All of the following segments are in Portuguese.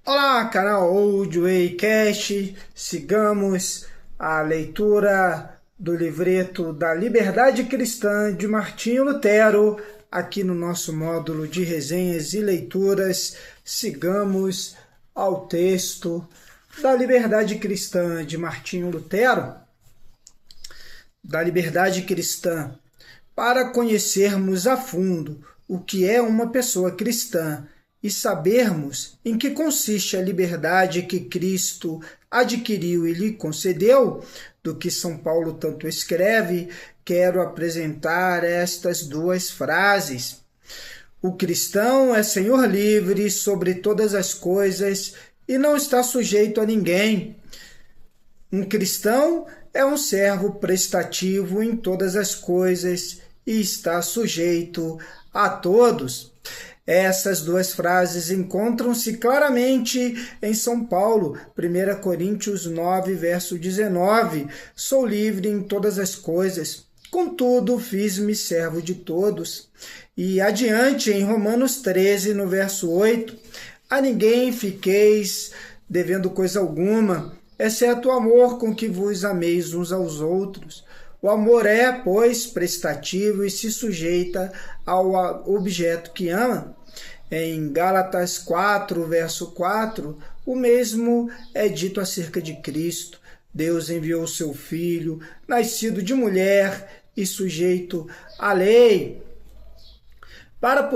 Olá, canal Oldwaycast. Sigamos a leitura do livreto da Liberdade Cristã de Martinho Lutero, aqui no nosso módulo de resenhas e leituras. Sigamos ao texto da Liberdade Cristã de Martinho Lutero, da Liberdade Cristã, para conhecermos a fundo o que é uma pessoa cristã e sabermos em que consiste a liberdade que Cristo adquiriu e lhe concedeu, do que São Paulo tanto escreve, quero apresentar estas duas frases. O cristão é senhor livre sobre todas as coisas e não está sujeito a ninguém. Um cristão é um servo prestativo em todas as coisas e está sujeito a todos. Essas duas frases encontram-se claramente em São Paulo, 1 Coríntios 9, verso 19. Sou livre em todas as coisas, contudo fiz-me servo de todos. E adiante em Romanos 13, no verso 8, a ninguém fiqueis devendo coisa alguma, exceto o amor com que vos ameis uns aos outros. O amor é, pois, prestativo e se sujeita ao objeto que ama. Em Gálatas 4, verso 4, o mesmo é dito acerca de Cristo. Deus enviou seu Filho, nascido de mulher e sujeito à lei. Para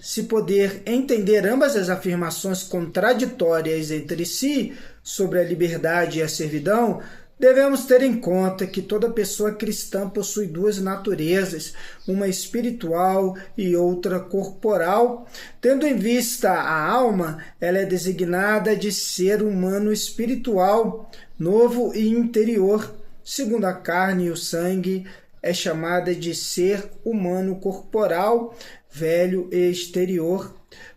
se poder entender ambas as afirmações contraditórias entre si sobre a liberdade e a servidão, devemos ter em conta que toda pessoa cristã possui duas naturezas, uma espiritual e outra corporal. Tendo em vista a alma, ela é designada de ser humano espiritual, novo e interior. Segundo a carne e o sangue, é chamada de ser humano corporal, velho e exterior.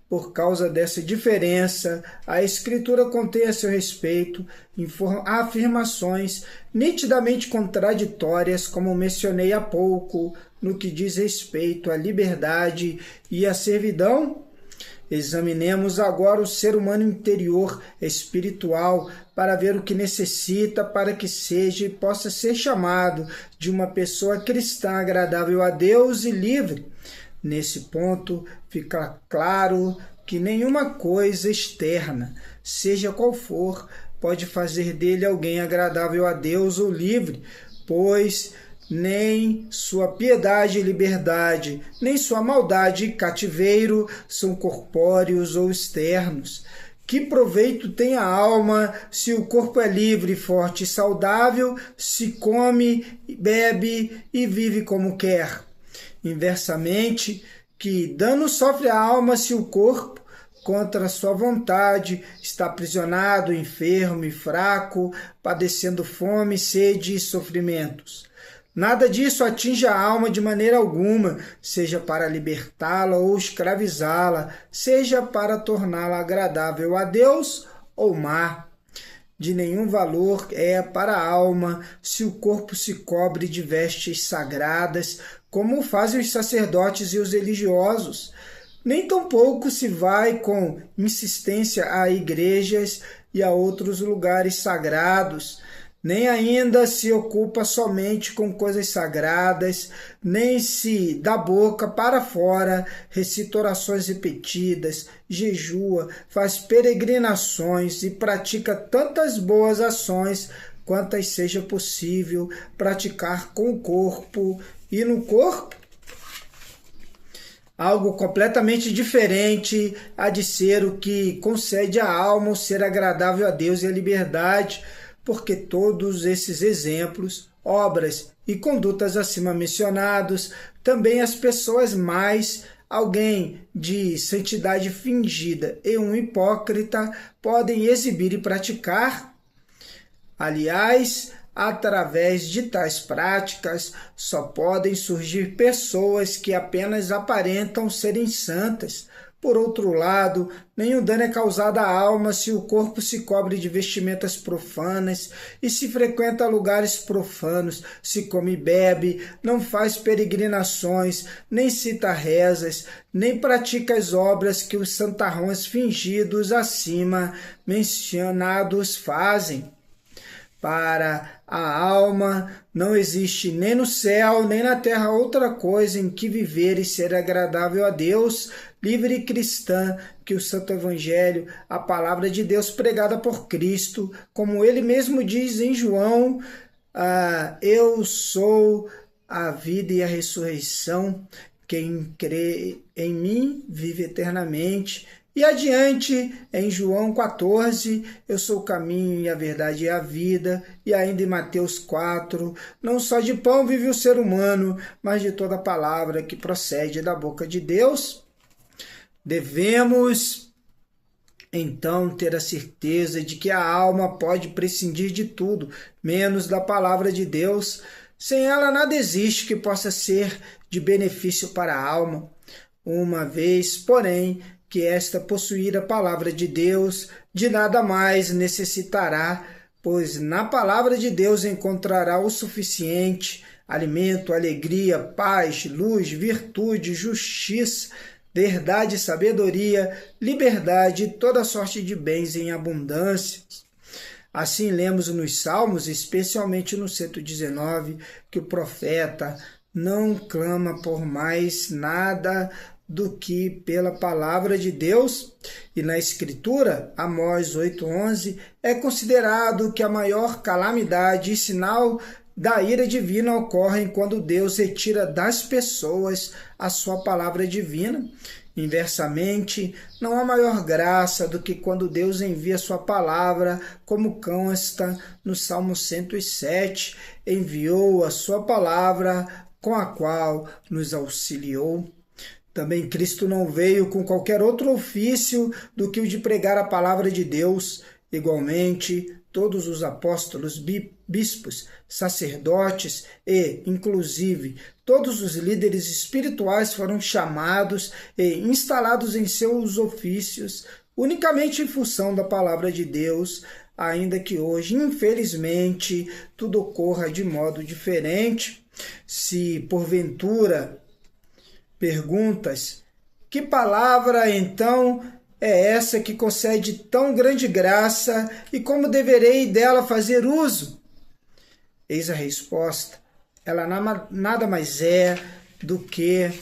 Por causa dessa diferença, a Escritura contém a seu respeito afirmações nitidamente contraditórias, como mencionei há pouco, no que diz respeito à liberdade e à servidão. Examinemos agora o ser humano interior espiritual para ver o que necessita para que seja e possa ser chamado de uma pessoa cristã agradável a Deus e livre. Nesse ponto, fica claro que nenhuma coisa externa, seja qual for, pode fazer dele alguém agradável a Deus ou livre, pois nem sua piedade e liberdade, nem sua maldade e cativeiro são corpóreos ou externos. Que proveito tem a alma se o corpo é livre, forte e saudável, se come, bebe e vive como quer? Inversamente, que dano sofre a alma se o corpo, contra sua vontade, está aprisionado, enfermo e fraco, padecendo fome, sede e sofrimentos. Nada disso atinge a alma de maneira alguma, seja para libertá-la ou escravizá-la, seja para torná-la agradável a Deus ou má. De nenhum valor é para a alma se o corpo se cobre de vestes sagradas, como fazem os sacerdotes e os religiosos. Nem tampouco se vai com insistência a igrejas e a outros lugares sagrados, nem ainda se ocupa somente com coisas sagradas, nem se da boca para fora recita orações repetidas, jejua, faz peregrinações e pratica tantas boas ações quantas seja possível praticar com o corpo e no corpo. Algo completamente diferente há de ser o que concede à alma o ser agradável a Deus e a liberdade, porque todos esses exemplos, obras e condutas acima mencionados, também as pessoas mais alguém de santidade fingida e um hipócrita podem exibir e praticar. Aliás, através de tais práticas, só podem surgir pessoas que apenas aparentam serem santas, Por outro lado, nenhum dano é causado à alma se o corpo se cobre de vestimentas profanas e se frequenta lugares profanos, se come e bebe, não faz peregrinações, nem cita rezas, nem pratica as obras que os santarrões fingidos acima mencionados fazem. Para a alma não existe nem no céu, nem na terra outra coisa em que viver e ser agradável a Deus, livre e cristã, que o Santo Evangelho, a palavra de Deus pregada por Cristo, como ele mesmo diz em João, eu sou a vida e a ressurreição, quem crê em mim vive eternamente. E adiante, em João 14, eu sou o caminho e a verdade e a vida. E ainda em Mateus 4, não só de pão vive o ser humano, mas de toda palavra que procede da boca de Deus. Devemos, então, ter a certeza de que a alma pode prescindir de tudo, menos da palavra de Deus. Sem ela nada existe que possa ser de benefício para a alma. Uma vez, porém, que esta possuir a palavra de Deus, de nada mais necessitará, pois na palavra de Deus encontrará o suficiente alimento, alegria, paz, luz, virtude, justiça, verdade, sabedoria, liberdade e toda sorte de bens em abundância. Assim lemos nos Salmos, especialmente no 119, que o profeta não clama por mais nada do que pela palavra de Deus. E na Escritura, Amós 8,11, é considerado que a maior calamidade e sinal da ira divina ocorrem quando Deus retira das pessoas a sua palavra divina. Inversamente, não há maior graça do que quando Deus envia sua palavra, como consta no Salmo 107, enviou a sua palavra com a qual nos auxiliou. Também Cristo não veio com qualquer outro ofício do que o de pregar a palavra de Deus. Igualmente, todos os apóstolos, bispos, sacerdotes e, inclusive, todos os líderes espirituais foram chamados e instalados em seus ofícios unicamente em função da palavra de Deus, ainda que hoje, infelizmente, tudo ocorra de modo diferente. Se, porventura, perguntas: que palavra, então, é essa que concede tão grande graça e como deverei dela fazer uso? Eis a resposta. Ela nada mais é do que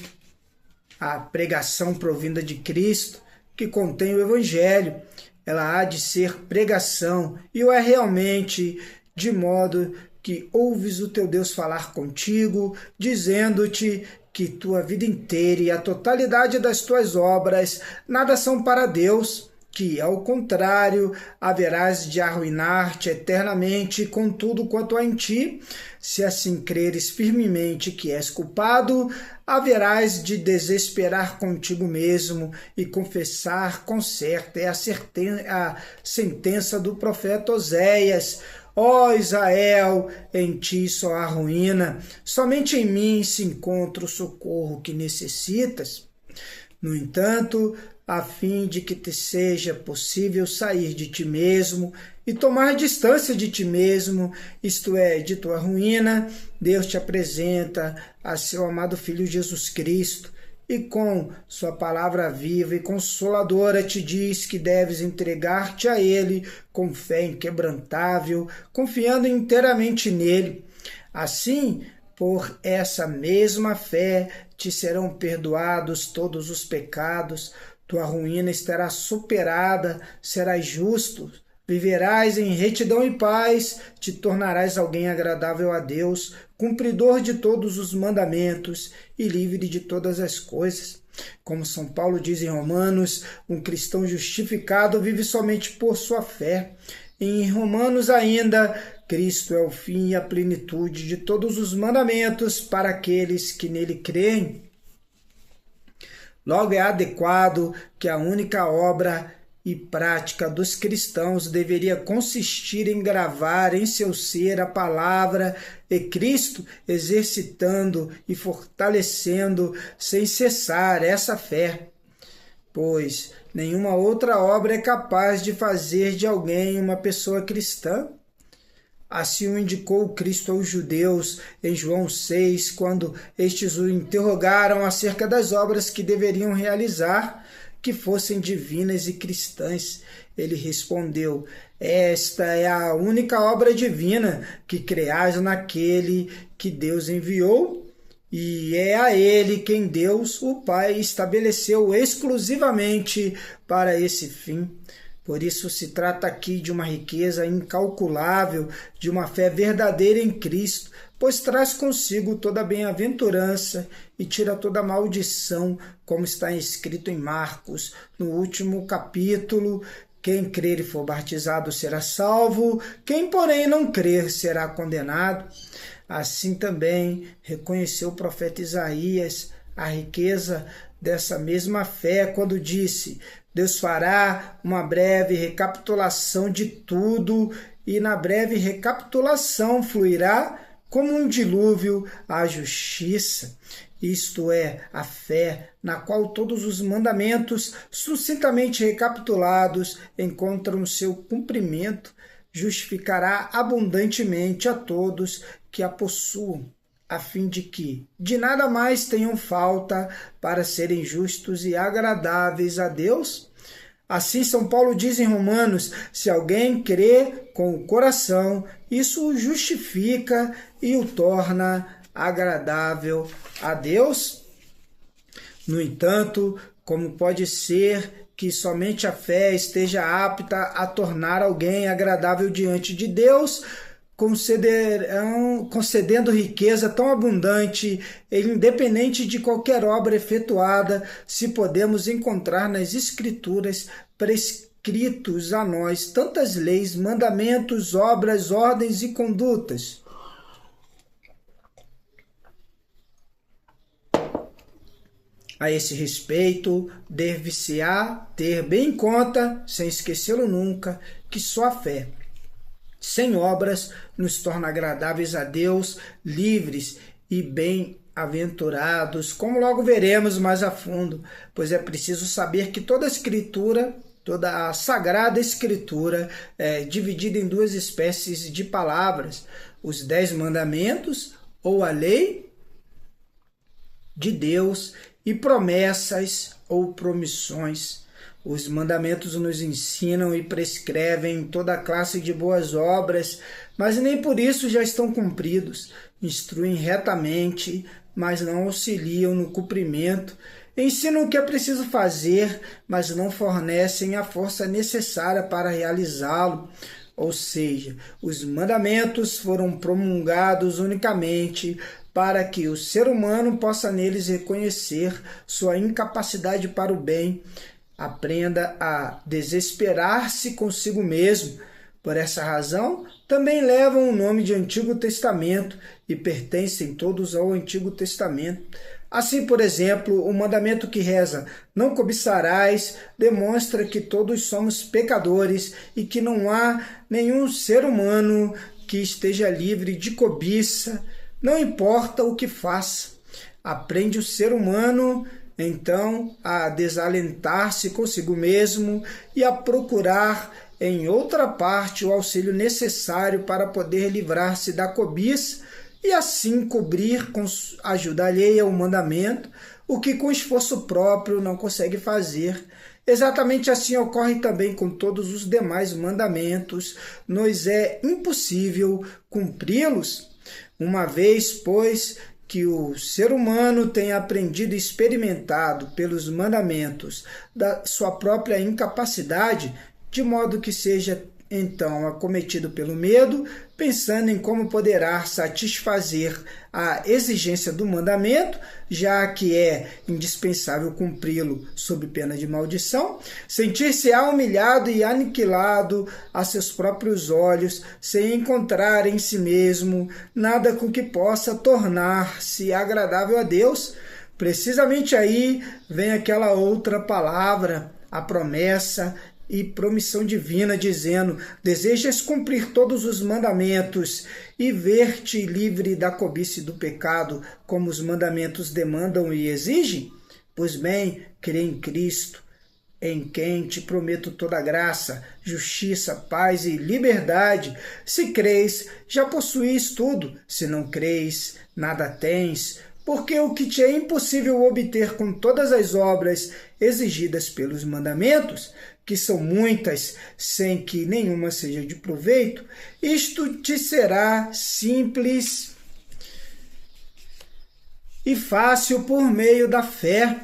a pregação provinda de Cristo, que contém o Evangelho. Ela há de ser pregação, e o é realmente, de modo que ouves o teu Deus falar contigo, dizendo-te que tua vida inteira e a totalidade das tuas obras nada são para Deus, que, ao contrário, haverás de arruinar-te eternamente com tudo quanto há em ti. Se assim creres firmemente que és culpado, haverás de desesperar contigo mesmo e confessar com certo a sentença do profeta Oséias: ó Israel, em ti só há ruína, somente em mim se encontra o socorro que necessitas. No entanto, a fim de que te seja possível sair de ti mesmo e tomar distância de ti mesmo, isto é, de tua ruína, Deus te apresenta a seu amado Filho Jesus Cristo, e com sua palavra viva e consoladora te diz que deves entregar-te a Ele com fé inquebrantável, confiando inteiramente nele. Assim, por essa mesma fé, te serão perdoados todos os pecados, tua ruína estará superada, serás justo, viverás em retidão e paz, te tornarás alguém agradável a Deus, cumpridor de todos os mandamentos e livre de todas as coisas. Como São Paulo diz em Romanos, um cristão justificado vive somente por sua fé. Em Romanos ainda, Cristo é o fim e a plenitude de todos os mandamentos para aqueles que nele creem. Logo é adequado que a única obra e prática dos cristãos deveria consistir em gravar em seu ser a palavra e Cristo, exercitando e fortalecendo sem cessar essa fé. pois nenhuma outra obra é capaz de fazer de alguém uma pessoa cristã. Assim o indicou Cristo aos judeus em João 6, quando estes o interrogaram acerca das obras que deveriam realizar, que fossem divinas e cristãs. Ele respondeu: esta é a única obra divina, que creais naquele que Deus enviou, e é a ele quem Deus, o Pai, estabeleceu exclusivamente para esse fim. Por isso se trata aqui de uma riqueza incalculável, de uma fé verdadeira em Cristo, pois traz consigo toda a bem-aventurança e tira toda a maldição, como está escrito em Marcos, no último capítulo: quem crer e for batizado será salvo, quem, porém, não crer será condenado. Assim também reconheceu o profeta Isaías a riqueza dessa mesma fé quando disse: Deus fará uma breve recapitulação de tudo, e na breve recapitulação fluirá como um dilúvio a justiça. Isto é, a fé na qual todos os mandamentos, sucintamente recapitulados, encontram seu cumprimento, justificará abundantemente a todos que a possuam, a fim de que de nada mais tenham falta para serem justos e agradáveis a Deus. Assim, São Paulo diz em Romanos: se alguém crê com o coração, isso o justifica e o torna agradável a Deus. No entanto, como pode ser que somente a fé esteja apta a tornar alguém agradável diante de Deus, concedendo riqueza tão abundante e independente de qualquer obra efetuada, se podemos encontrar nas Escrituras prescritos a nós tantas leis, mandamentos, obras, ordens e condutas? A esse respeito, deve-se-á ter bem em conta, sem esquecê-lo nunca, que só a fé, sem obras, nos torna agradáveis a Deus, livres e bem-aventurados, como logo veremos mais a fundo, pois é preciso saber que toda a Escritura, toda a Sagrada Escritura, é dividida em duas espécies de palavras: os 10 mandamentos, ou a lei de Deus, e promessas ou promissões. Os mandamentos nos ensinam e prescrevem toda classe de boas obras, mas nem por isso já estão cumpridos. Instruem retamente, mas não auxiliam no cumprimento. Ensinam o que é preciso fazer, mas não fornecem a força necessária para realizá-lo. Ou seja, os mandamentos foram promulgados unicamente para que o ser humano possa neles reconhecer sua incapacidade para o bem, aprenda a desesperar-se consigo mesmo. Por essa razão, também levam o nome de Antigo Testamento e pertencem todos ao Antigo Testamento. Assim, por exemplo, o mandamento que reza: não cobiçarás, demonstra que todos somos pecadores e que não há nenhum ser humano que esteja livre de cobiça, não importa o que faça. Aprende o ser humano, então, a desalentar-se consigo mesmo e a procurar em outra parte o auxílio necessário para poder livrar-se da cobiça e assim cobrir com ajuda alheia o mandamento, o que com esforço próprio não consegue fazer. Exatamente assim ocorre também com todos os demais mandamentos. Nos é impossível cumpri-los. Uma vez, pois, que o ser humano tenha aprendido e experimentado pelos mandamentos da sua própria incapacidade, de modo que seja então acometido pelo medo, pensando em como poderá satisfazer a exigência do mandamento, já que é indispensável cumpri-lo sob pena de maldição, sentir-se-á humilhado e aniquilado a seus próprios olhos, sem encontrar em si mesmo nada com que possa tornar-se agradável a Deus. Precisamente aí vem aquela outra palavra, a promessa e promissão divina, dizendo: desejas cumprir todos os mandamentos e ver-te livre da cobiça e do pecado, como os mandamentos demandam e exigem? Pois bem, crê em Cristo, em quem te prometo toda graça, justiça, paz e liberdade. Se crês, já possuís tudo. Se não crês, nada tens. Porque o que te é impossível obter com todas as obras exigidas pelos mandamentos, que são muitas, sem que nenhuma seja de proveito, isto te será simples e fácil por meio da fé.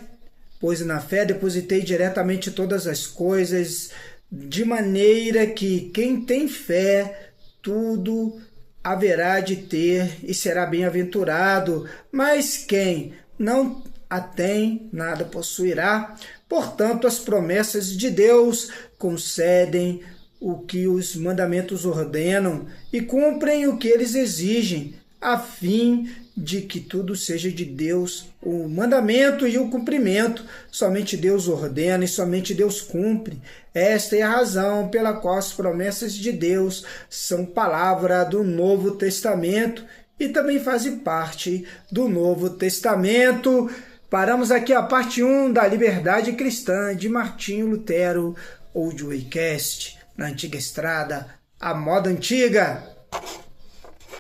Pois na fé depositei diretamente todas as coisas, de maneira que quem tem fé, tudo haverá de ter e será bem-aventurado, mas quem não a tem, nada possuirá. Portanto, as promessas de Deus concedem o que os mandamentos ordenam e cumprem o que eles exigem, a fim de que tudo seja de Deus, o mandamento e o cumprimento. Somente Deus ordena e somente Deus cumpre. Esta é a razão pela qual as promessas de Deus são palavra do Novo Testamento e também fazem parte do Novo Testamento. Paramos aqui a parte 1 da Liberdade Cristã de Martinho Lutero, Old Way Cast, na antiga estrada, a moda antiga.